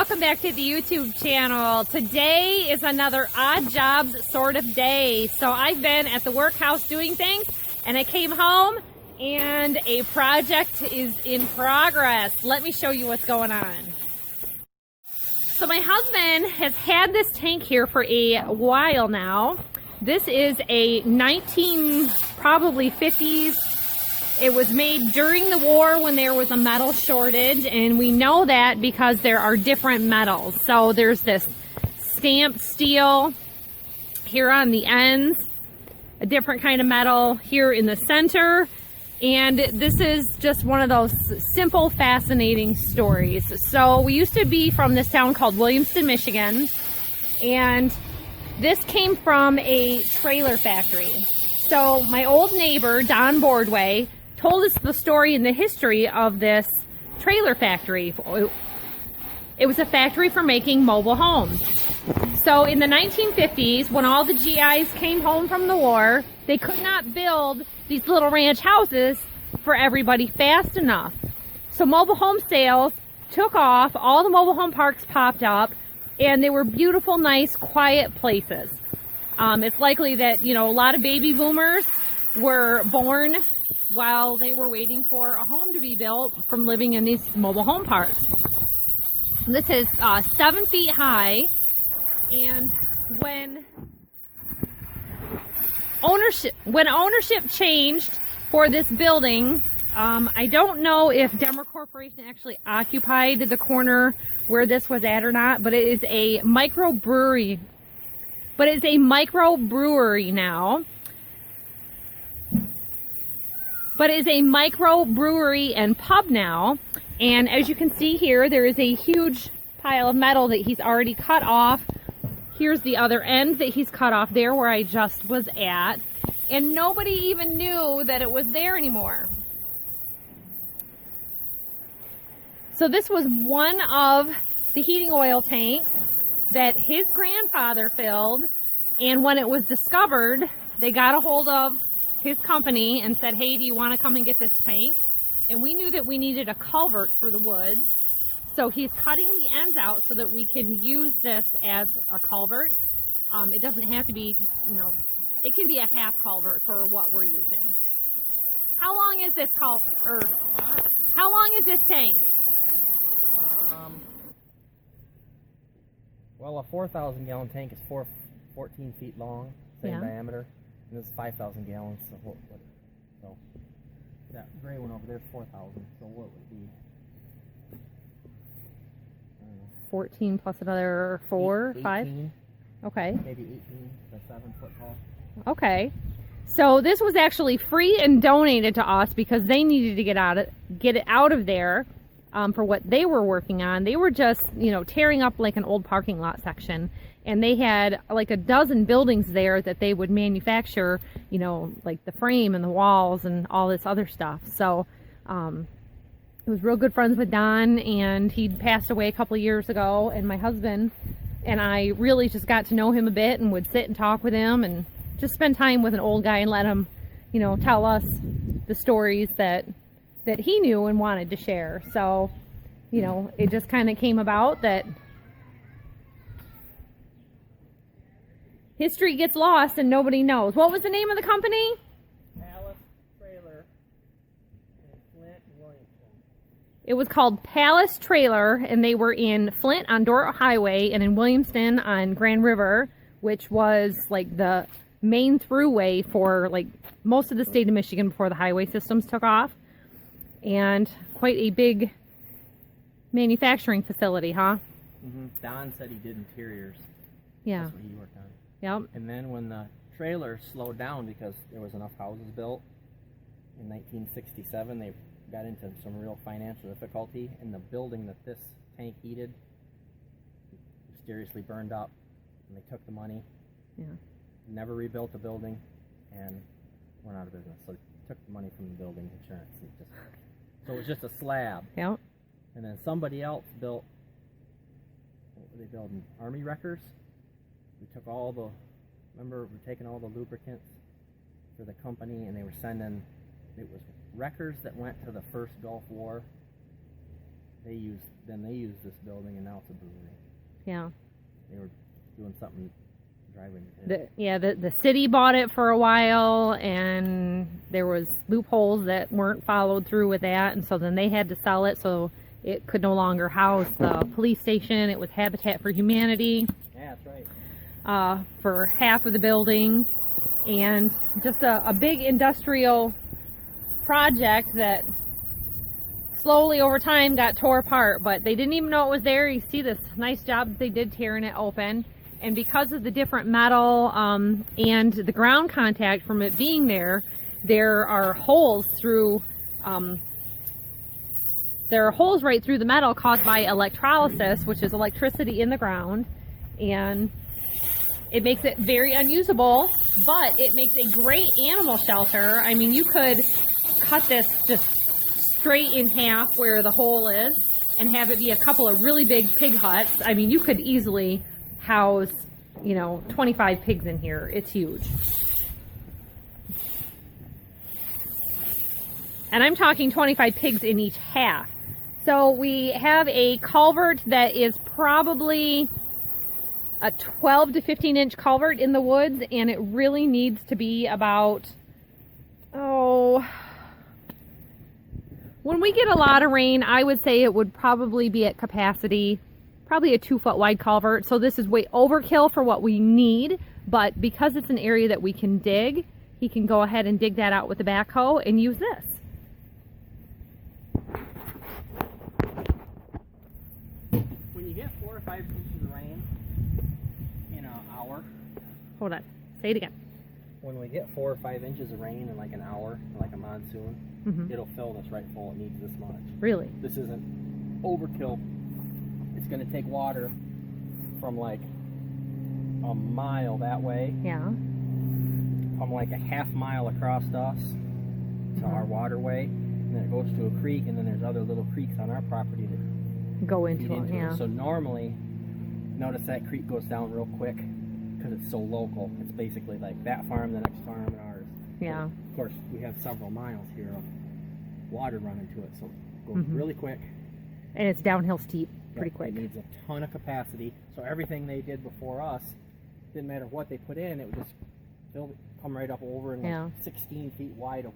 welcome back to the YouTube channel. Today is another odd jobs sort of day. So I've been at the workhouse doing things, and I came home and a project is in progress. Let me show you what's going on. So my husband has had this tank here for a while now. This is a probably 50s. It was made during the war when there was a metal shortage, and we know that because there are different metals. So there's this stamped steel here on the ends, a different kind of metal here in the center, and this is just one of those simple, fascinating stories. So we used to be from this town called Williamston, Michigan, and this came from a trailer factory. So my old neighbor, Don Boardway, told us the story and the history of this trailer factory. It was a factory for making mobile homes. So in the 1950s, when all the GIs came home from the war, they could not build these little ranch houses for everybody fast enough. So mobile home sales took off, all the mobile home parks popped up, and they were beautiful, nice, quiet places. It's likely that, a lot of baby boomers were born while they were waiting for a home to be built from living in these mobile home parks. This is 7 feet high, and when ownership changed for this building, I don't know if Denver Corporation actually occupied the corner where this was at or not, but it is a microbrewery. Now. But it is a microbrewery and pub now. And as you can see here, there is a huge pile of metal that he's already cut off. Here's the other end that he's cut off there where I just was at. And nobody even knew that it was there anymore. So this was one of the heating oil tanks that his grandfather filled. And when it was discovered, they got a hold of his company and said, hey, do you want to come and get this tank? And we knew that we needed a culvert for the woods. So he's cutting the ends out so that we can use this as a culvert. It doesn't have to be, it can be a half culvert for what we're using. How long is this culvert? Or how long is this tank? Well, a 4,000 gallon tank is 14 feet long, same diameter. And this is 5,000 gallons. So that gray one over there is 4,000. So what would be? 14 plus another 4, 5? Okay. Maybe 18 to 7 foot tall. Okay. So this was actually free and donated to us because they needed to get it out of there for what they were working on. They were just, tearing up like an old parking lot section. And they had like a dozen buildings there that they would manufacture, like the frame and the walls and all this other stuff. So it was real good friends with Don, and he'd passed away a couple of years ago. And my husband and I really just got to know him a bit and would sit and talk with him and just spend time with an old guy and let him, tell us the stories that he knew and wanted to share. So, it just kind of came about that history gets lost and nobody knows. What was the name of the company? Palace Trailer in Flint, Williamston. It was called Palace Trailer, and they were in Flint on Dordt Highway and in Williamston on Grand River, which was like the main throughway for like most of the state of Michigan before the highway systems took off. And quite a big manufacturing facility, huh? Don said he did interiors. Yeah. That's what he worked on. Yep. And then when the trailer slowed down because there was enough houses built in 1967, they got into some real financial difficulty, and the building that this tank heated mysteriously burned up, and they took the money. Yeah. Never rebuilt the building, and went out of business. So they took the money from the building insurance. So it was just a slab. Yep. And then somebody else built, what were they building? Army wreckers. We took all the, remember, we're taking all the lubricants for the company, and they were sending, it was wreckers that went to the first Gulf War they used this building, and now it's a brewery. Yeah. They were doing something driving. The city bought it for a while, and there was loopholes that weren't followed through with that, and so then they had to sell it, so it could no longer house the police station. It was Habitat for Humanity. Yeah, that's right. For half of the building, and just a big industrial project that slowly over time got tore apart, but they didn't even know it was there. You see this nice job that they did tearing it open, and because of the different metal and the ground contact from it being there are holes through there are holes right through the metal caused by electrolysis, which is electricity in the ground, and it makes it very unusable, but it makes a great animal shelter. I mean, you could cut this just straight in half where the hole is and have it be a couple of really big pig huts. I mean, you could easily house, 25 pigs in here. It's huge. And I'm talking 25 pigs in each half. So we have a culvert that is probably a 12 to 15 inch culvert in the woods, and it really needs to be about, when we get a lot of rain, I would say it would probably be at capacity, probably a 2 foot wide culvert. So this is way overkill for what we need, but because it's an area that we can dig, he can go ahead and dig that out with the backhoe and use this. When you get 4 or 5 inches of rain in an hour. Hold on, say it again. When we get 4 or 5 inches of rain in like an hour, like a monsoon, it'll fill this right full. It needs this much. Really? This isn't overkill. It's going to take water from like a mile that way. Yeah. From like a half mile across us to our waterway, and then it goes to a creek, and then there's other little creeks on our property that go into it. Yeah. So normally, notice that creek goes down real quick because it's so local. It's basically like that farm, the next farm, and ours. Yeah. Of course, we have several miles here of water running to it, so it goes really quick. And it's downhill steep pretty quick. It needs a ton of capacity, so everything they did before us, didn't matter what they put in, it would just come right up over, and like 16 feet wide of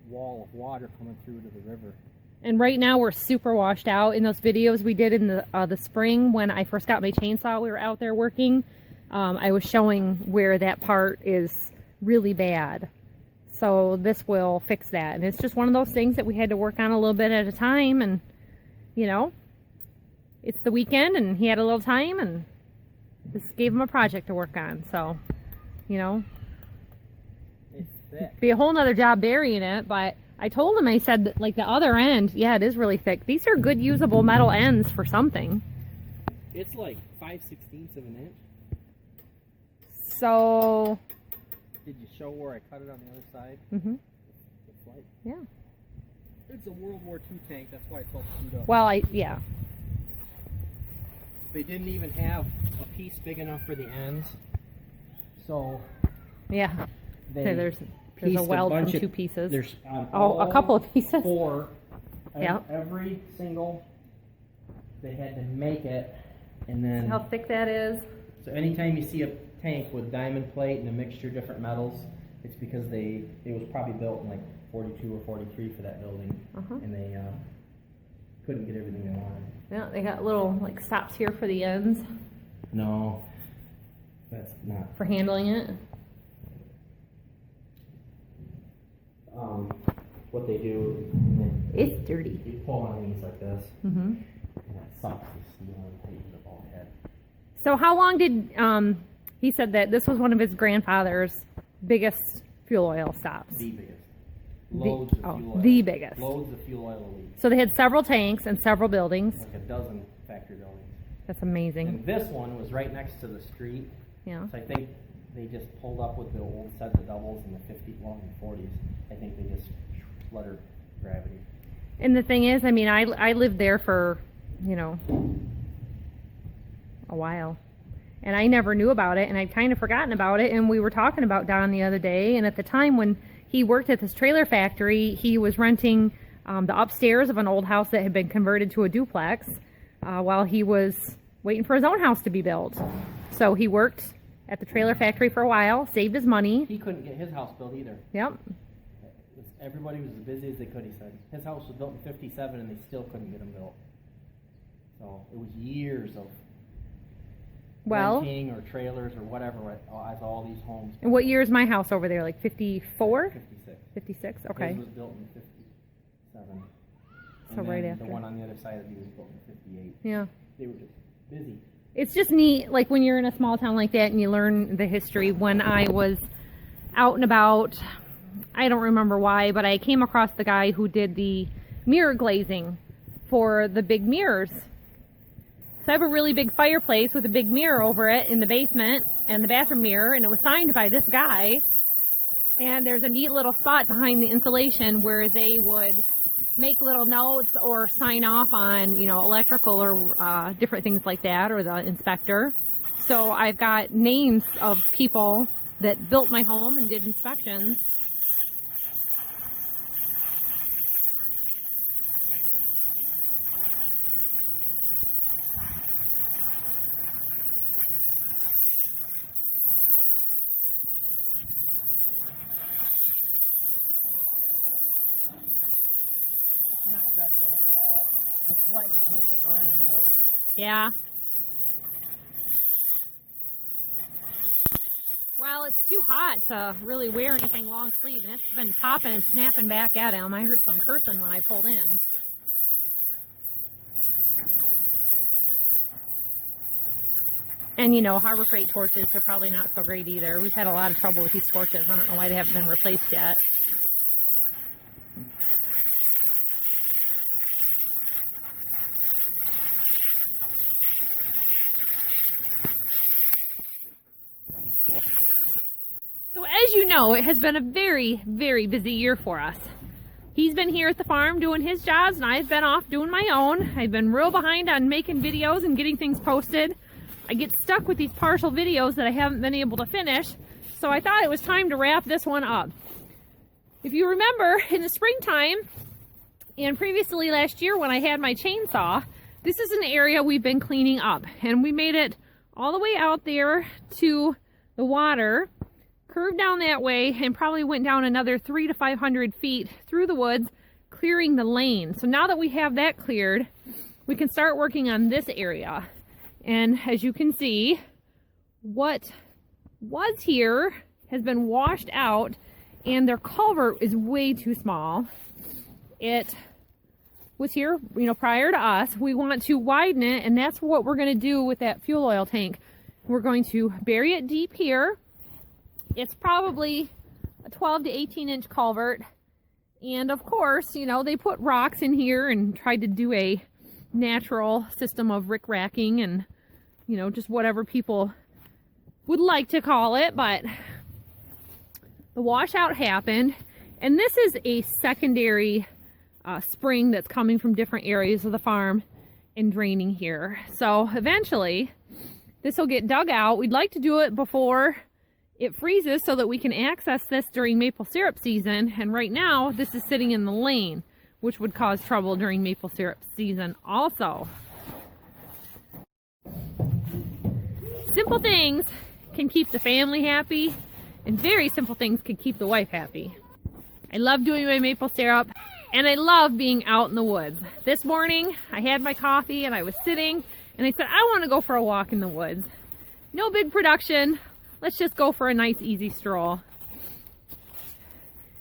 wall of water coming through to the river. And right now we're super washed out. In those videos we did in the spring when I first got my chainsaw, we were out there working. I was showing where that part is really bad. So this will fix that. And it's just one of those things that we had to work on a little bit at a time. And, it's the weekend and he had a little time, and this gave him a project to work on. So, it's thick. Be a whole nother job burying it, but I told him, I said, that, like, the other end, yeah, it is really thick. These are good usable metal ends for something. It's like 5/16 of an inch. So... Did you show where I cut it on the other side? Mm-hmm. It's like, yeah. It's a World War II tank, that's why it's all screwed up. Well, yeah. They didn't even have a piece big enough for the ends. So... Yeah. There's a weld from 2 pieces. There's a couple of pieces. 4. Yeah. Every single, they had to make it, and then. See how thick that is? So anytime you see a tank with diamond plate and a mixture of different metals, it's because it was probably built in like 42 or 43 for that building, and they couldn't get everything they wanted. Yeah, they got little like stops here for the ends. No, that's not. For handling it. What they do, it's dirty. You pull on these like this, and that sucks the steel and tightens the bulkhead. So how long did, he said that this was one of his grandfather's biggest fuel oil stops. The biggest. Loads of fuel oil. The biggest. Loads of fuel oil leaks. So they had several tanks and several buildings. Like a dozen factory buildings. That's amazing. And this one was right next to the street. Yeah. So I think they just pulled up with the old set of doubles in the 50s, well, in the 40s. I think they just let her gravity. And the thing is, I mean, I lived there for, a while. And I never knew about it, and I'd kind of forgotten about it. And we were talking about Don the other day, and at the time when he worked at this trailer factory, he was renting the upstairs of an old house that had been converted to a duplex while he was waiting for his own house to be built. So he worked at the trailer factory for a while, saved his money. He couldn't get his house built either. Yep. Everybody was as busy as they could, he said. His house was built in 57 and they still couldn't get him built. So it was years of renting or trailers or whatever as all these homes. And what year is my house over there? Like 54? 56. 56? Okay. His was built in 57. So right after. The one on the other side of me was built in 58. Yeah. They were just busy. It's just neat, like when you're in a small town like that and you learn the history. When I was out and about, I don't remember why, but I came across the guy who did the mirror glazing for the big mirrors. So I have a really big fireplace with a big mirror over it in the basement and the bathroom mirror, and it was signed by this guy. And there's a neat little spot behind the insulation where they would make little notes or sign off on, you know, electrical or different things like that, or the inspector. So I've got names of people that built my home and did inspections. Not dreadful at all. The sweat just makes it burning more. Yeah. Well, it's too hot to really wear anything long sleeve, and it's been popping and snapping back at him. I heard some cursing when I pulled in. And you know, Harbor Freight torches are probably not so great either. We've had a lot of trouble with these torches. I don't know why they haven't been replaced yet. So as you know, it has been a very, very busy year for us. He's been here at the farm doing his jobs, and I've been off doing my own. I've been real behind on making videos and getting things posted. I get stuck with these partial videos that I haven't been able to finish, so I thought it was time to wrap this one up. If you remember, in the springtime, and previously last year when I had my chainsaw, this is an area we've been cleaning up, and we made it all the way out there to the water, curved down that way, and probably went down another 300 to 500 feet through the woods, clearing the lane. So now that we have that cleared, we can start working on this area. And as you can see, what was here has been washed out, and their culvert is way too small. It was here, you know, prior to us. We want to widen it, and that's what we're going to do with that fuel oil tank. We're going to bury it deep here. It's probably a 12 to 18 inch culvert. And of course, you know, they put rocks in here and tried to do a natural system of rickracking and, you know, just whatever people would like to call it. But the washout happened, and this is a secondary spring that's coming from different areas of the farm and draining here. So eventually this will get dug out. We'd like to do it before it freezes so that we can access this during maple syrup season. And right now this is sitting in the lane, which would cause trouble during maple syrup season also. Simple things can keep the family happy, and very simple things can keep the wife happy. I love doing my maple syrup, and I love being out in the woods. This morning I had my coffee and I was sitting and I said, I want to go for a walk in the woods. No big production. Let's just go for a nice easy stroll.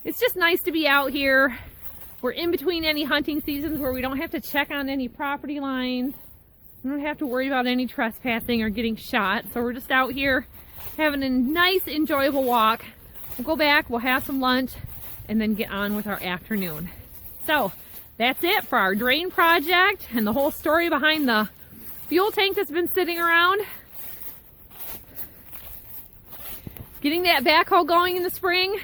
It's just nice to be out here. We're in between any hunting seasons where we don't have to check on any property lines. We don't have to worry about any trespassing or getting shot. So we're just out here having a nice, enjoyable walk. We'll go back, we'll have some lunch, and then get on with our afternoon. So that's it for our drain project and the whole story behind the fuel tank that's been sitting around. Getting that backhoe going in the spring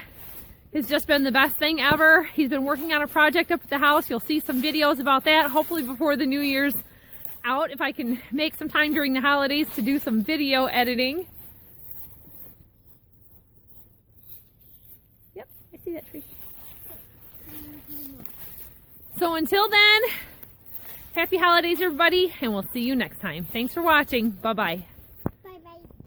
has just been the best thing ever. He's been working on a project up at the house. You'll see some videos about that, hopefully before the New Year's out, if I can make some time during the holidays to do some video editing. Yep, I see that tree. So So until then, happy holidays, everybody, and we'll see you next time. Thanks for watching. Bye-bye.